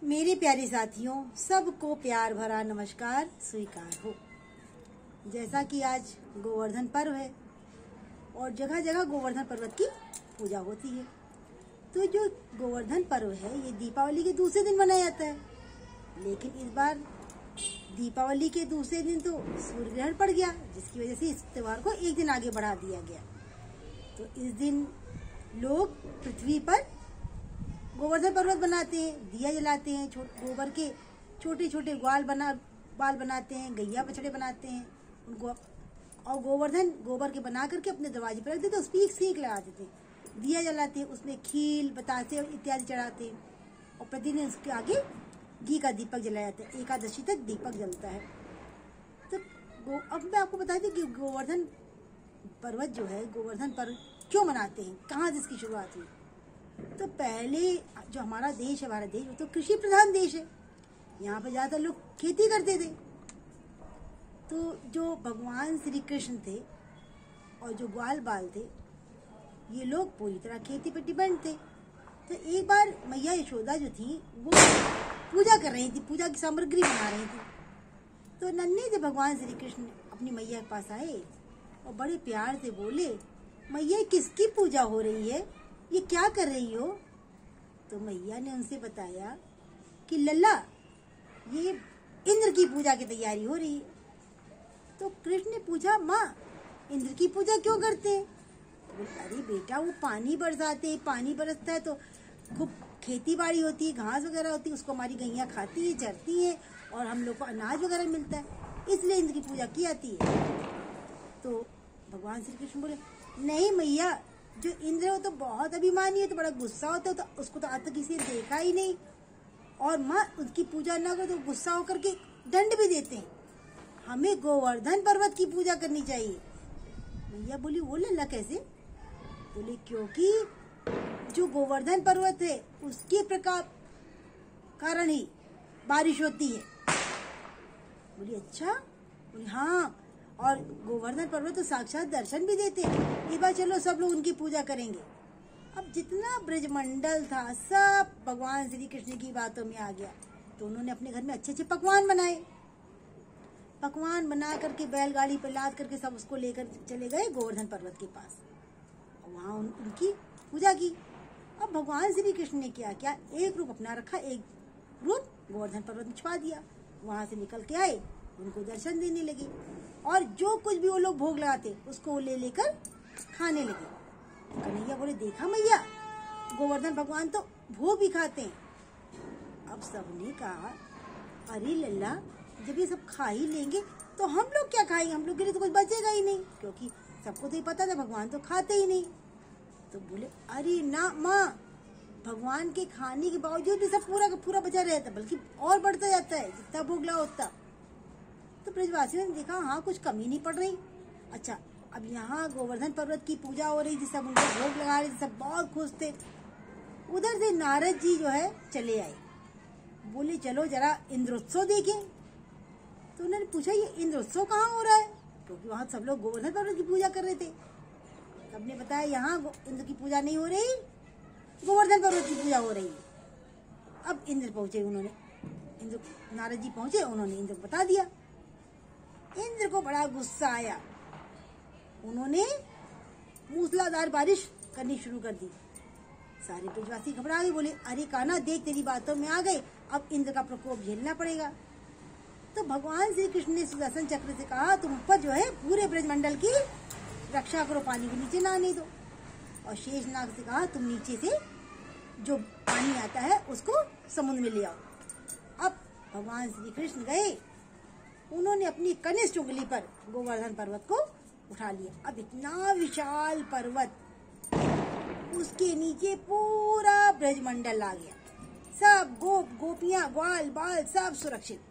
मेरे प्यारे साथियों, सबको प्यार भरा नमस्कार स्वीकार हो। जैसा कि आज गोवर्धन पर्व है और जगह जगह गोवर्धन पर्वत की पूजा होती है, तो जो गोवर्धन पर्व है ये दीपावली के दूसरे दिन मनाया जाता है। लेकिन इस बार दीपावली के दूसरे दिन तो सूर्य ग्रहण पड़ गया, जिसकी वजह से इस त्योहार को एक दिन आगे बढ़ा दिया गया। तो इस दिन लोग पृथ्वी पर गोवर्धन पर्वत बनाते हैं, दिया जलाते हैं, गोबर के छोटे छोटे बाल बनाते हैं, गैया बछड़े बनाते हैं उनको, और गोवर्धन गोबर के बना करके अपने दरवाजे पर रख देते, उस पर एक सेंक लगा देते हैं, दिया जलाते हैं, उसमें खील बतासे इत्यादि चढ़ाते हैं और प्रतिदिन उसके आगे घी का दीपक जलाया जाता है। एकादशी तक दीपक जलता है। तो अब मैं आपको बता दी कि गोवर्धन पर्वत जो है, गोवर्धन पर्व क्यों मनाते हैं, कहाँ से इसकी शुरुआत हुई। तो पहले जो हमारा देश है, भारत देश, वो तो कृषि प्रधान देश है। यहाँ पे ज्यादातर लोग खेती करते थे। तो जो भगवान श्री कृष्ण थे और जो ग्वाल बाल थे, ये लोग पूरी तरह खेती पर डिपेंड थे। तो एक बार मैया यशोदा जो थी वो पूजा कर रही थी, पूजा की सामग्री बना रही थी। तो नन्हे से भगवान श्री कृष्ण अपनी मैया के पास आए और बड़े प्यार से बोले, मैया किसकी पूजा हो रही है, ये क्या कर रही हो। तो मैया ने उनसे बताया कि लल्ला, ये इंद्र की पूजा की तैयारी हो रही है। तो कृष्ण ने पूछा, माँ इंद्र की पूजा क्यों करते हैं। तो अरे बेटा, वो पानी बरसाते हैं, पानी बरसता है तो खूब खेती बाड़ी होती है, घास वगैरह होती है, उसको हमारी गैया खाती है, चरती है और हम लोग को अनाज वगैरह मिलता है, इसलिए इंद्र की पूजा की जाती है। तो भगवान श्री कृष्ण बोले, नहीं मैया, जो इंद्र है वो तो बहुत अभिमानी है, तो बड़ा गुस्सा होता है, तो उसको तो आज तक किसी ने देखा ही नहीं, और माँ उसकी पूजा ना करो तो गुस्सा होकर के दंड भी देते हैं। हमें गोवर्धन पर्वत की पूजा करनी चाहिए। मैया बोली, वो लल्ला कैसे। बोले, क्योंकि जो गोवर्धन पर्वत है उसके प्रकाश कारण ही बारिश होती है। बोली, अच्छा। बोली, हाँ, और गोवर्धन पर्वत तो साक्षात दर्शन भी देते हैं। एक बार चलो सब लोग उनकी पूजा करेंगे। अब जितना ब्रजमंडल था सब भगवान श्री कृष्ण की बातों में आ गया। तो उन्होंने अपने घर में अच्छे अच्छे पकवान बनाए। पकवान बना करके बैलगाड़ी पर लाद करके सब उसको लेकर चले गए गोवर्धन पर्वत के पास और वहाँ उनकी पूजा की। अब भगवान श्री कृष्ण ने क्या किया, एक रूप अपना रखा, एक रूप गोवर्धन पर्वत में छुपा दिया। वहां से निकल के आए, उनको दर्शन देने लगे और जो कुछ भी वो लोग भोग लगाते उसको वो ले लेकर खाने लगे। कन्हैया बोले, देखा मैया, गोवर्धन भगवान तो भोग भी खाते हैं। अब सबने कहा, अरे लल्ला, जब ये सब खा ही लेंगे तो हम लोग क्या खाएंगे, हम लोग के लिए तो कुछ बचेगा ही नहीं, क्योंकि सबको तो ये पता था भगवान तो खाते ही नहीं। तो बोले, अरे ना माँ, भगवान के खाने के बावजूद भी सब पूरा का पूरा बचा रहता, बल्कि और बढ़ता जाता है, जितना भोग लाओ उतना। तो ब्रजवासियों ने देखा, हाँ कुछ कमी नहीं पड़ रही। अच्छा, अब यहाँ गोवर्धन पर्वत की पूजा हो रही थी, सब उनको भोग लगा रहे थे, सब बहुत खुश थे। उधर से नारद जी जो है चले आए, बोले चलो जरा इंद्रोत्सव देखें। तो उन्होंने पूछा, ये इंद्रोत्सव कहाँ हो रहा है, क्योंकि वहां सब लोग गोवर्धन पर्वत की पूजा कर रहे थे। सबने बताया, यहाँ इंद्र की पूजा नहीं हो रही, गोवर्धन पर्वत की पूजा हो रही है। अब इंद्र पहुंचे, नारद जी पहुंचे, उन्होंने इंद्र को बता दिया। इंद्र को बड़ा गुस्सा आया, उन्होंने मूसलाधार बारिश करनी शुरू कर दी। सारे ब्रजवासी घबरा गए, बोले, अरे कान्हा देख, तेरी बातों में आ गए, अब इंद्र का प्रकोप झेलना पड़ेगा। तो भगवान श्री कृष्ण ने सुदर्शन चक्र से कहा, तुम ऊपर जो है पूरे ब्रजमंडल की रक्षा करो, पानी के नीचे ना आने दो। और शेषनाग से कहा, तुम नीचे से जो पानी आता है उसको समुद्र में ले आओ। अब भगवान श्री कृष्ण गए, उन्होंने अपनी कनिष्ठ उंगली पर गोवर्धन पर्वत को उठा लिया। अब इतना विशाल पर्वत, उसके नीचे पूरा ब्रजमंडल आ गया, सब गोपियां, ग्वाल बाल सब सुरक्षित।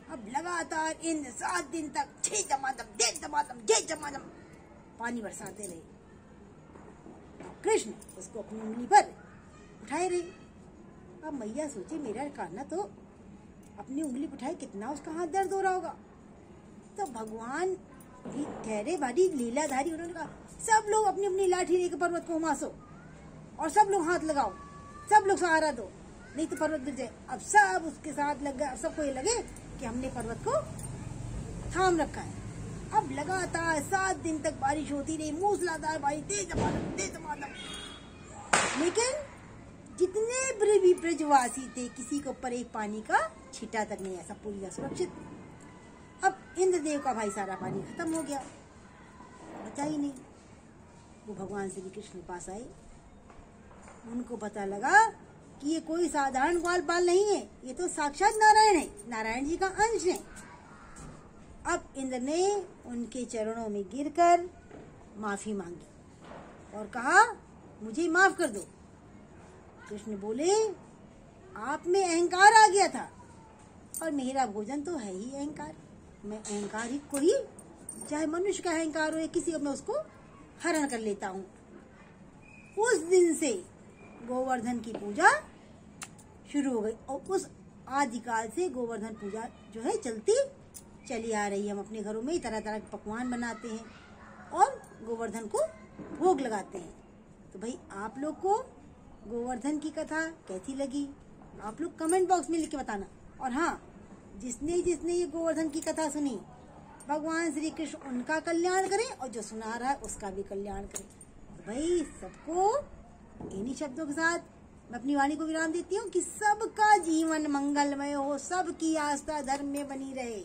अब लगातार इंद्र 7 दिन तक छे जमादम, दे जमादम, जय जमादम पानी बरसाते रहे। कृष्ण उसको अपनी उंगली पर उठाए रहे। अब मैया सोचे, मेरा कान्हा तो अपनी उंगली उठाए, कितना उसका हाथ दर्द हो रहा होगा। तो भगवान भी ठहरे भारी लीलाधारी, उन्होंने कहा, सब लोग अपनी अपनी लाठी लेकर पर्वत को घुमासो और सब लोग हाथ लगाओ, सब लोग सहारा दो। नहीं तो पर्वत गिर जाए। अब सब उसके साथ लग गया, सबको ये लगे कि हमने पर्वत को थाम रखा है। अब लगातार 7 दिन तक बारिश होती रही, मूसलाधार बारिश, तेज धमाधम। लेकिन जितने भी ब्रजवासी थे, किसी के ऊपर एक पानी का छींटा तक नहीं, ऐसा पूरी तरह सुरक्षित। अब इंद्रदेव का भाई सारा पानी खत्म हो गया, बचा ही नहीं। वो भगवान श्री कृष्ण के पास आए, उनको पता लगा कि ये कोई साधारण ग्वालपाल नहीं है, ये तो साक्षात नारायण है, नारायण जी का अंश है। अब इंद्र ने उनके चरणों में गिरकर माफी मांगी और कहा, मुझे माफ कर दो। कृष्ण बोले, आप में अहंकार आ गया था और मेरा भोजन तो है ही अहंकार। मैं अहंकार को ही, चाहे मनुष्य का अहंकार हो या किसी का, मैं उसको हरण कर लेता हूँ। उस दिन से गोवर्धन की पूजा शुरू हो गई और उस आदिकाल से गोवर्धन पूजा जो है चली आ रही है। हम अपने घरों में ही तरह तरह के पकवान बनाते हैं और गोवर्धन को भोग लगाते हैं। तो भाई आप लोग को गोवर्धन की कथा कैसी लगी, आप लोग कमेंट बॉक्स में लिख के बताना। और हाँ, जिसने ये गोवर्धन की कथा सुनी, भगवान श्री कृष्ण उनका कल्याण करें और जो सुना रहा है उसका भी कल्याण करें। तो भाई सबको इन्हीं शब्दों के साथ मैं अपनी वाणी को विराम देती हूँ कि सबका जीवन मंगलमय हो, सबकी आस्था धर्म में बनी रहे,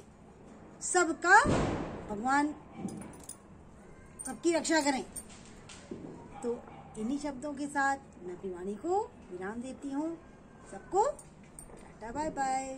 सबका भगवान सबकी रक्षा करें। तो इन्हीं शब्दों के साथ मैं अपनी वाणी को विराम देती हूँ। सबको टाटा बाय बाय।